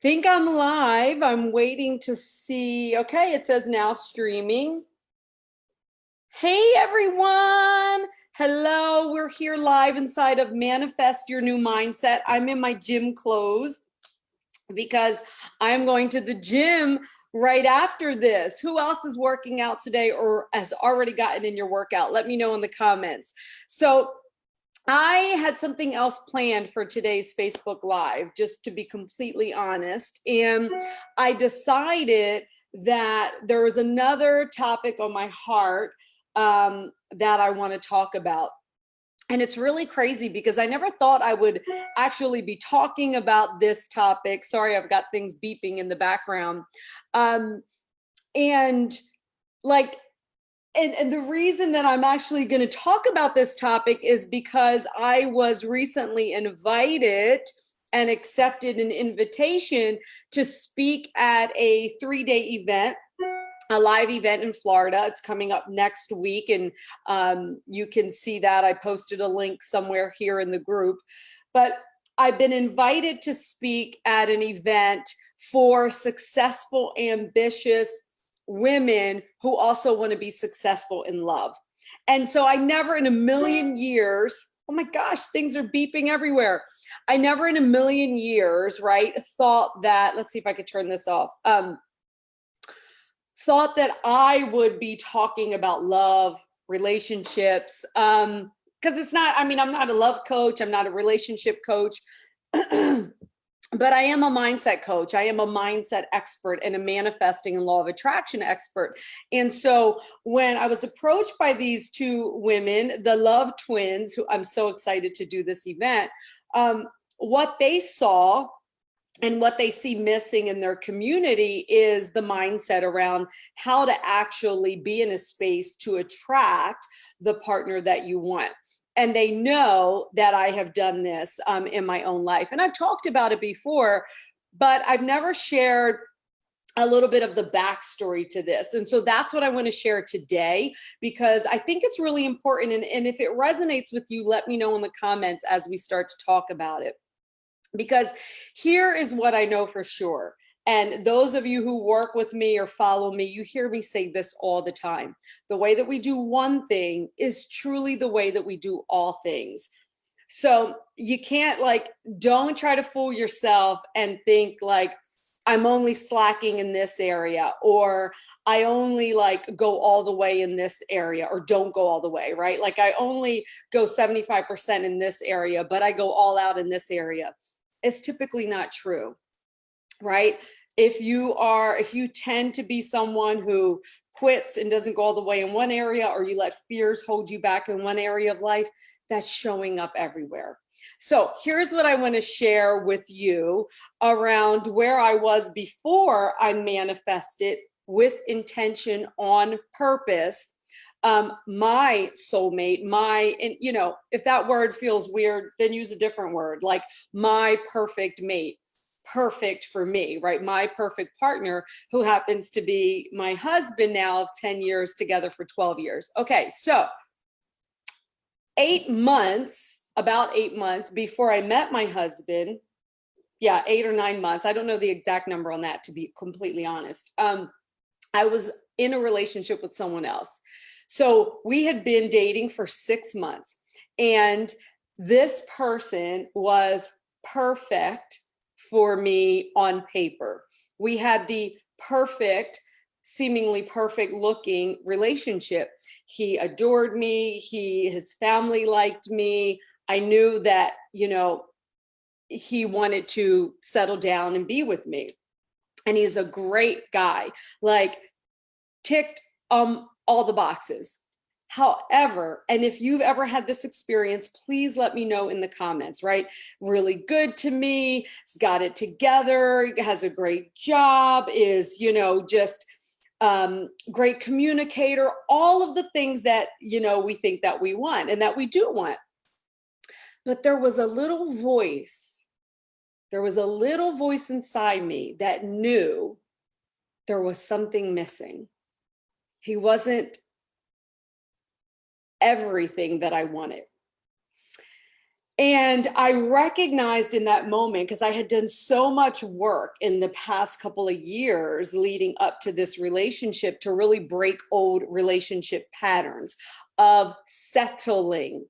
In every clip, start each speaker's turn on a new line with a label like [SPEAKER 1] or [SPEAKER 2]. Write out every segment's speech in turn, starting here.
[SPEAKER 1] Think I'm live. I'm waiting to see. Okay, it says now streaming. Hey everyone. Hello, we're here live inside of Manifest Your New Mindset. I'm in my gym clothes because I'm going to the gym right after this. Who else is working out today or has already gotten in your workout? Let me know in the comments. So I had something else planned for today's Facebook Live, just to be completely honest. And I decided that there was another topic on my heart that I want to talk about. And it's really crazy because I never thought I would actually be talking about this topic. Sorry, I've got things beeping in the background. And like, and the reason that I'm actually going to talk about this topic is because I was recently invited and accepted an invitation to speak at a 3-day event, a live event in Florida. It's coming up next week, and you can see that. I posted a link somewhere here in the group. But I've been invited to speak at an event for successful, ambitious women who also want to be successful in love. And so I never in a million years, oh my gosh, things are beeping everywhere. I never in a million years, right, thought that, let's see if I could turn this off, thought that I would be talking about love, relationships, because it's not, I mean, I'm not a love coach, I'm not a relationship coach, but I am a mindset coach. I am a mindset expert and a manifesting and law of attraction expert. And so when I was approached by these two women, the Love Twins, who I'm so excited to do this event, what they saw and what they see missing in their community is the mindset around how to actually be in a space to attract the partner that you want. And they know that I have done this in my own life. And I've talked about it before, but I've never shared a little bit of the backstory to this. And so that's what I want to share today, because I think it's really important. And if it resonates with you, let me know in the comments as we start to talk about it. Because here is what I know for sure. And those of you who work with me or follow me, you hear me say this all the time. The way that we do one thing is truly the way that we do all things. So you can't don't try to fool yourself and think like, I'm only slacking in this area, or I only go all the way in this area, or don't go all the way, right? Like I only go 75% in this area, but I go all out in this area. It's typically not true, right? If you tend to be someone who quits and doesn't go all the way in one area, or you let fears hold you back in one area of life, that's showing up everywhere. So here's what I want to share with you around where I was before I manifested with intention on purpose. My soulmate, and if that word feels weird, then use a different word, like my perfect mate, perfect for me, right? My perfect partner, who happens to be my husband now of 10 years, together for 12 years. Okay, so about 8 months before I met my husband, 8 or 9 months, I don't know the exact number on that, to be completely honest, I was in a relationship with someone else. So we had been dating for 6 months, and this person was perfect for me on paper. We had the perfect, seemingly perfect looking relationship. He adored me. His family liked me. I knew that, he wanted to settle down and be with me. And he's a great guy, ticked all the boxes. However, and if you've ever had this experience, please let me know in the comments, right? Really good to me, he's got it together, has a great job, is, just great communicator, all of the things that, we think that we want and that we do want. But there was a little voice inside me that knew there was something missing. He wasn't everything that I wanted. And I recognized in that moment, because I had done so much work in the past couple of years leading up to this relationship to really break old relationship patterns of settling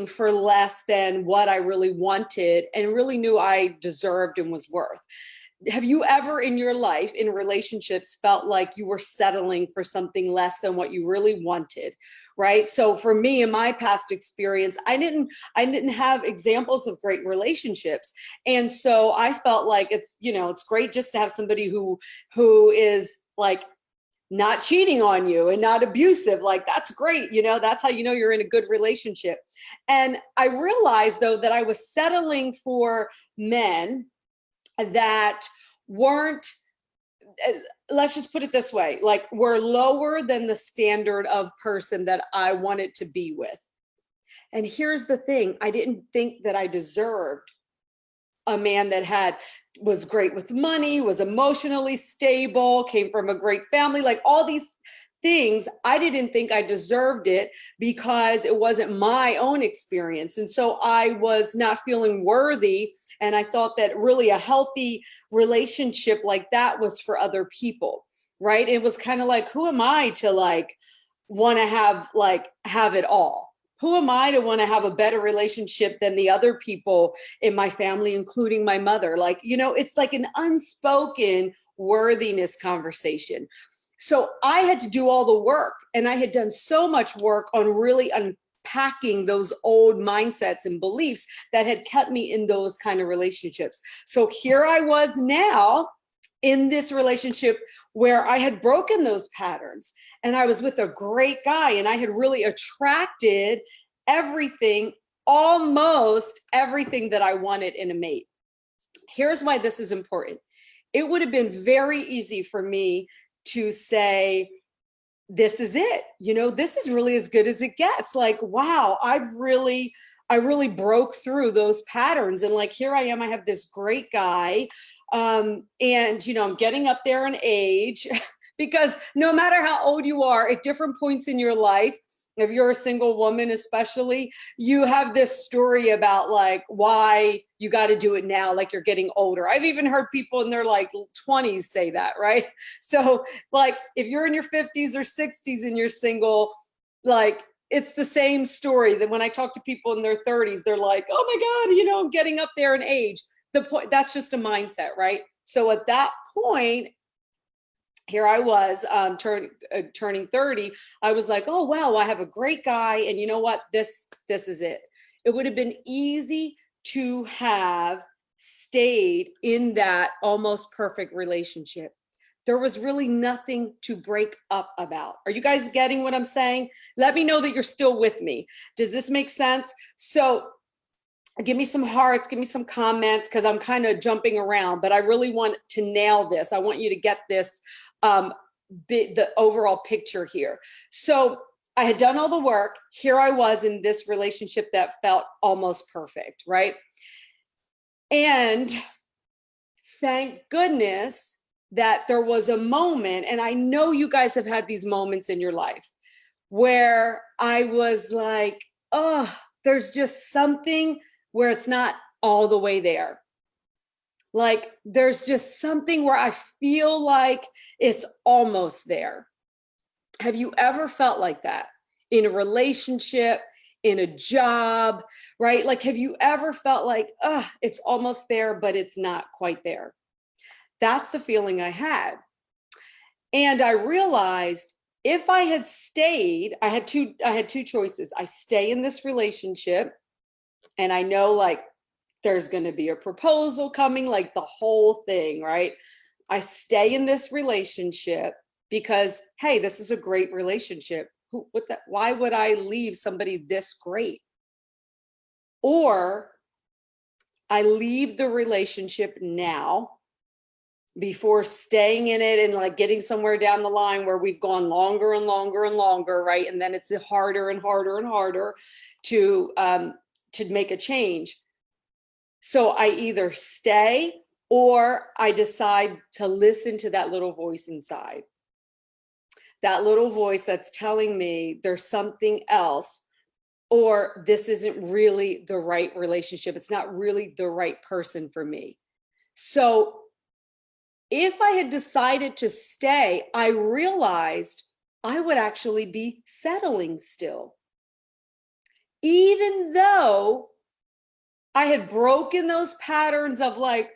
[SPEAKER 1] for less than what I really wanted and really knew I deserved and was worth. Have you ever in your life in relationships felt like you were settling for something less than what you really wanted? Right. So for me, in my past experience, I didn't have examples of great relationships. And so I felt like it's great just to have somebody who is like not cheating on you and not abusive. Like, that's great. That's how you're in a good relationship. And I realized though that I was settling for men that weren't, let's just put it this way, like, were lower than the standard of person that I wanted to be with. And here's the thing, I didn't think that I deserved a man that was great with money, was emotionally stable, came from a great family, like all these things. I didn't think I deserved it because it wasn't my own experience. And so I was not feeling worthy. And I thought that really a healthy relationship like that was for other people, right? It was kind of like, who am I to want to have it all? Who am I to want to have a better relationship than the other people in my family, including my mother? It's like an unspoken worthiness conversation. So I had to do all the work, and I had done so much work on really unpacking those old mindsets and beliefs that had kept me in those kind of relationships. So here I was now in this relationship where I had broken those patterns, and I was with a great guy, and I had really attracted almost everything that I wanted in a mate. Here's why this is important. It would have been very easy for me to say, this is it. This is really as good as it gets. Like, wow, I really broke through those patterns. And here I am, I have this great guy. And, I'm getting up there in age because no matter how old you are at different points in your life, if you're a single woman, especially, you have this story about why you got to do it now, like you're getting older. I've even heard people in their 20s say that, right? So if you're in your 50s or 60s and you're single, it's the same story that when I talk to people in their 30s, they're like, oh my God, I'm getting up there in age. The point, that's just a mindset, right? So at that point, here I was turning 30. I was like, oh, wow, I have a great guy. And you know what? This is it. It would have been easy to have stayed in that almost perfect relationship. There was really nothing to break up about. Are you guys getting what I'm saying? Let me know that you're still with me. Does this make sense? So give me some hearts, give me some comments, because I'm kind of jumping around, but I really want to nail this. I want you to get this, the overall picture here. So I had done all the work. Here I was in this relationship that felt almost perfect, right? And thank goodness that there was a moment, and I know you guys have had these moments in your life where I was like, oh, there's just something where it's not all the way there. There's just something where I feel like it's almost there. Have you ever felt like that in a relationship, in a job, right? Have you ever felt like, it's almost there, but it's not quite there? That's the feeling I had. And I realized if I had stayed, I had two choices. I stay in this relationship, and I know there's going to be a proposal coming, the whole thing, right? I stay in this relationship because, hey, this is a great relationship. Why would I leave somebody this great? Or I leave the relationship now before staying in it and getting somewhere down the line where we've gone longer and longer and longer, right? And then it's harder and harder and harder to make a change. So I either stay or I decide to listen to that little voice inside. That little voice that's telling me there's something else, or this isn't really the right relationship. It's not really the right person for me. So if I had decided to stay, I realized I would actually be settling still. Even though I had broken those patterns of like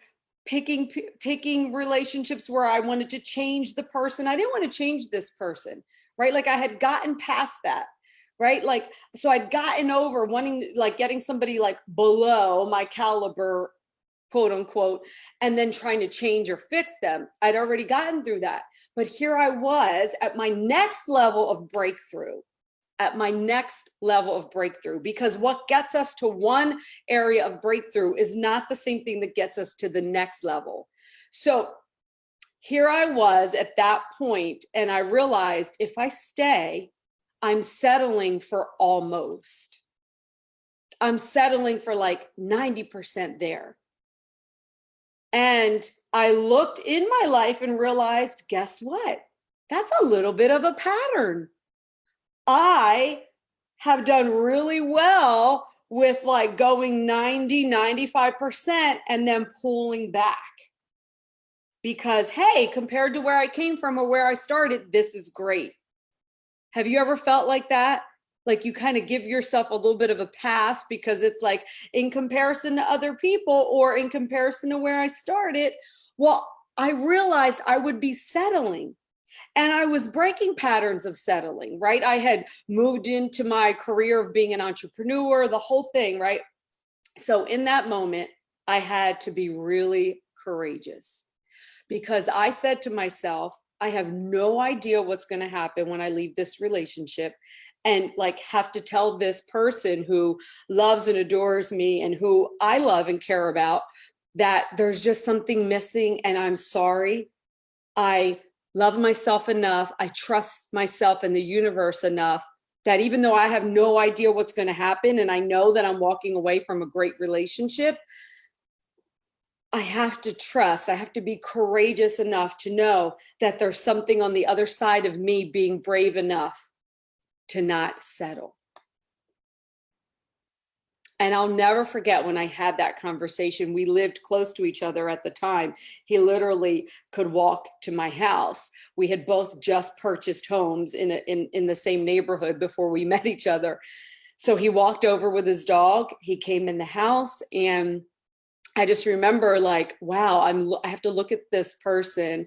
[SPEAKER 1] picking relationships where I wanted to change the person. I didn't want to change this person, right? Like I had gotten past that, right? Like, so I'd gotten over wanting, like getting somebody like below my caliber, quote unquote, and then trying to change or fix them. I'd already gotten through that. But here I was at my next level of breakthrough. Because what gets us to one area of breakthrough is not the same thing that gets us to the next level. So here I was at that point, and I realized if I stay, I'm settling for almost. I'm settling for like 90% there. And I looked in my life and realized, guess what? That's a little bit of a pattern. I have done really well with like going 90, 95% and then pulling back. Because, hey, compared to where I came from or where I started, this is great. Have you ever felt like that? Like you kind of give yourself a little bit of a pass because it's like in comparison to other people or in comparison to where I started. Well, I realized I would be settling. And I was breaking patterns of settling, right? I had moved into my career of being an entrepreneur, the whole thing, right? So in that moment, I had to be really courageous because I said to myself, I have no idea what's going to happen when I leave this relationship and like have to tell this person who loves and adores me and who I love and care about that there's just something missing and I'm sorry. I love myself enough. I trust myself and the universe enough that even though I have no idea what's going to happen and I know that I'm walking away from a great relationship, I have to trust, I have to be courageous enough to know that there's something on the other side of me being brave enough to not settle. And I'll never forget when I had that conversation. We lived close to each other at the time. He literally could walk to my house. We had both just purchased homes in the same neighborhood before we met each other. So he walked over with his dog. He came in the house and I just remember like, wow, I have to look at this person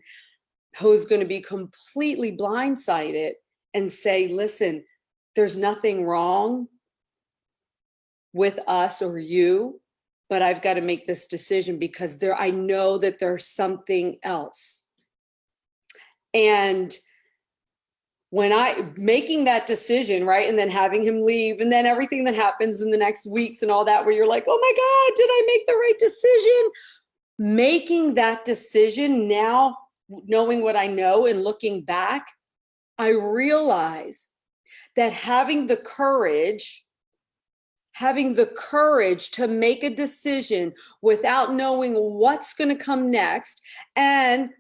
[SPEAKER 1] who's going to be completely blindsided and say, listen, there's nothing wrong with us or you, but I've got to make this decision because I know that there's something else. And when making that decision, right, and then having him leave, and then everything that happens in the next weeks and all that, where you're like, oh my God, did I make the right decision? Making that decision now, knowing what I know and looking back, I realize that having the courage to make a decision without knowing what's going to come next, and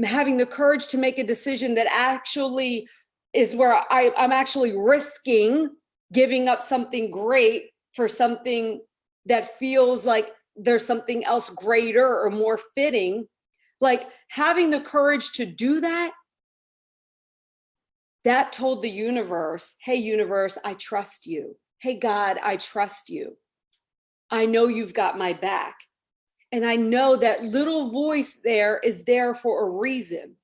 [SPEAKER 1] having the courage to make a decision that actually is where I'm actually risking giving up something great for something that feels like there's something else greater or more fitting. Like having the courage to do that, that told the universe, hey, universe, I trust you. Hey, God, I trust you. I know you've got my back. And I know that little voice there is there for a reason.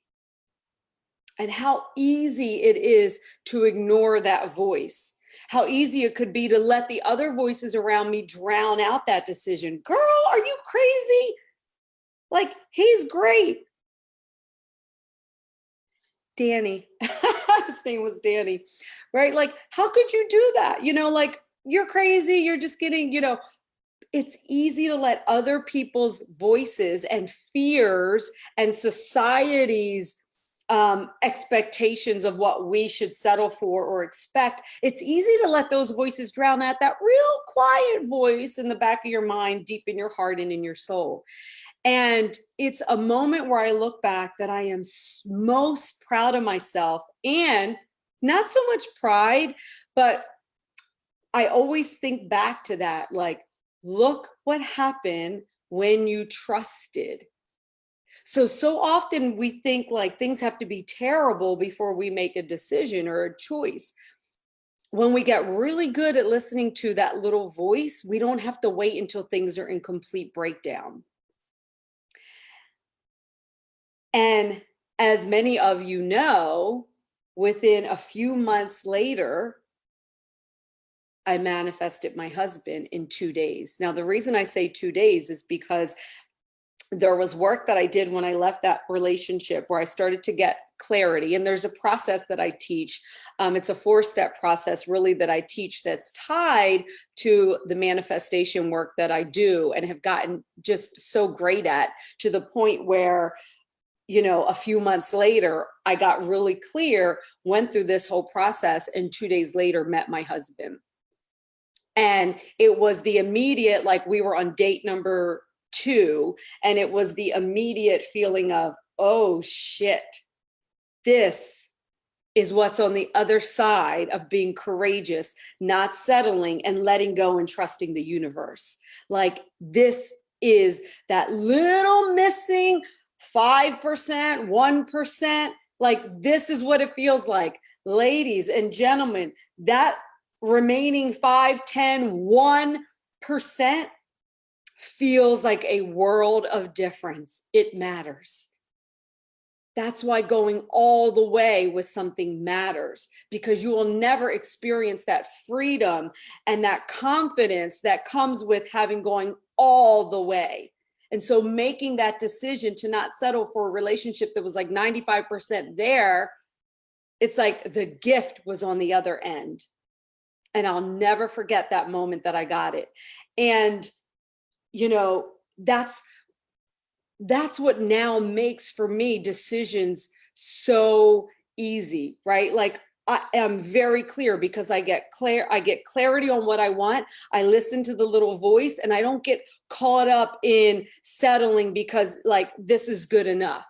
[SPEAKER 1] And how easy it is to ignore that voice. How easy it could be to let the other voices around me drown out that decision. Girl, are you crazy? Like, he's great. Danny, his name was Danny, right? Like, how could you do that? You know, like, you're crazy. You're just getting, it's easy to let other people's voices and fears and society's expectations of what we should settle for or expect. It's easy to let those voices drown out that real quiet voice in the back of your mind, deep in your heart and in your soul. And it's a moment where I look back that I am most proud of myself, and not so much pride, but I always think back to that, like, look what happened when you trusted. So often we think like things have to be terrible before we make a decision or a choice. When we get really good at listening to that little voice, we don't have to wait until things are in complete breakdown. And as many of you know, within a few months later, I manifested my husband in 2 days. Now, the reason I say 2 days is because there was work that I did when I left that relationship where I started to get clarity. And there's a process that I teach. It's a 4-step process, really, that I teach that's tied to the manifestation work that I do and have gotten just so great at, to the point where, you know, a few months later, I got really clear, went through this whole process, and 2 days later met my husband. And it was the immediate, like, we were on date number 2, and it was the immediate feeling of, oh shit, this is what's on the other side of being courageous, not settling, and letting go and trusting the universe. Like, this is that little missing 5%, 1%. Like, this is what it feels like. Ladies and gentlemen, that remaining 5, 10, 1% feels like a world of difference. It matters. That's why going all the way with something matters, because you will never experience that freedom and that confidence that comes with having going all the way. And so making that decision to not settle for a relationship that was like 95% there, it's like the gift was on the other end. And I'll never forget that moment that I got it. And, you know, that's what now makes, for me, decisions so easy, right? Like, I am very clear because I get clarity on what I want. I listen to the little voice, and I don't get caught up in settling because, like, this is good enough.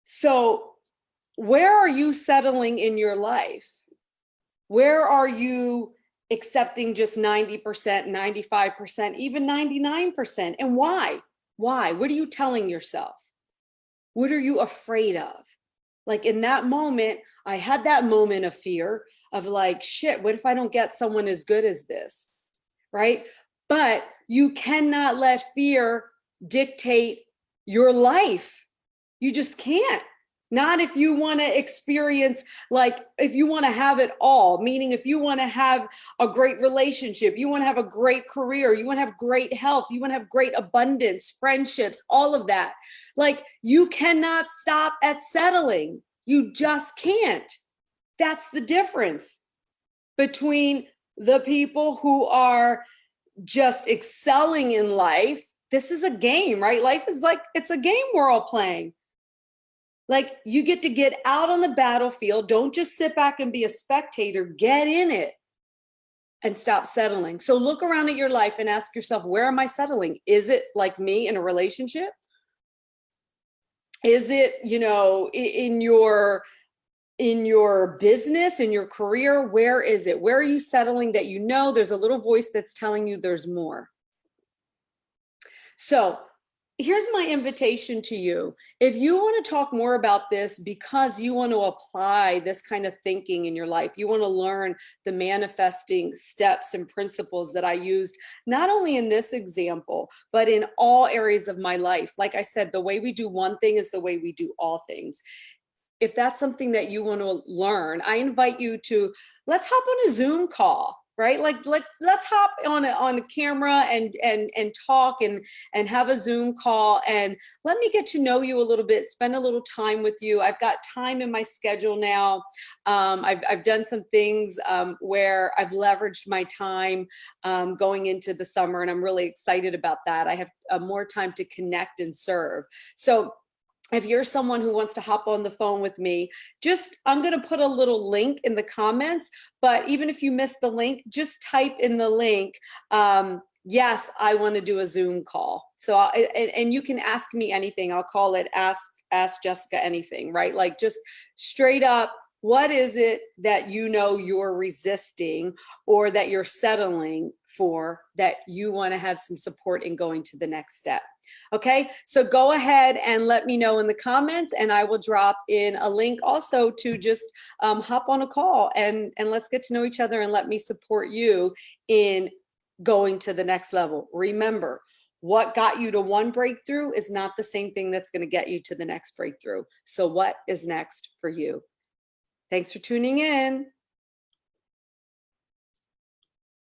[SPEAKER 1] So where are you settling in your life? Where are you accepting just 90%, 95%, even 99%? And why? Why? What are you telling yourself? What are you afraid of? Like, in that moment, I had that moment of fear of like, shit, what if I don't get someone as good as this? Right? But you cannot let fear dictate your life. You just can't. Not if you want to experience, like, if you want to have it all, meaning if you want to have a great relationship, you want to have a great career, you want to have great health, you want to have great abundance, friendships, all of that. Like, you cannot stop at settling. You just can't. That's the difference between the people who are just excelling in life. This is a game, right? Life is like, it's a game we're all playing. Like, you get to get out on the battlefield. Don't just sit back and be a spectator. Get in it and stop settling. So look around at your life and ask yourself, where am I settling? Is it like me in a relationship? Is it, you know, in your business, in your career? Where is it? Where are you settling that you know there's a little voice that's telling you there's more? So here's my invitation to you. If you want to talk more about this because you want to apply this kind of thinking in your life, you want to learn the manifesting steps and principles that I used, not only in this example, but in all areas of my life. Like I said, the way we do one thing is the way we do all things. If that's something that you want to learn, I invite you to, let's hop on a Zoom call. Right? Like, let's hop on a camera and talk and have a Zoom call, and let me get to know you a little bit, spend a little time with you. I've got time in my schedule now. I've done some things where I've leveraged my time going into the summer, and I'm really excited about that. I have more time to connect and serve. So if you're someone who wants to hop on the phone with me, I'm going to put a little link in the comments, but even if you miss the link, just type in the link, yes, I want to do a Zoom call. So, and you can ask me anything. I'll call it Ask Jessica Anything, right? Like, just straight up, What is it that you know you're resisting or that you're settling for that you want to have some support in going to the next step? Okay, so go ahead and let me know in the comments, and I will drop in a link also to just hop on a call and let's get to know each other and let me support you in going to the next level. Remember, what got you to one breakthrough is not the same thing that's going to get you to the next breakthrough. So what is next for you? Thanks for tuning in.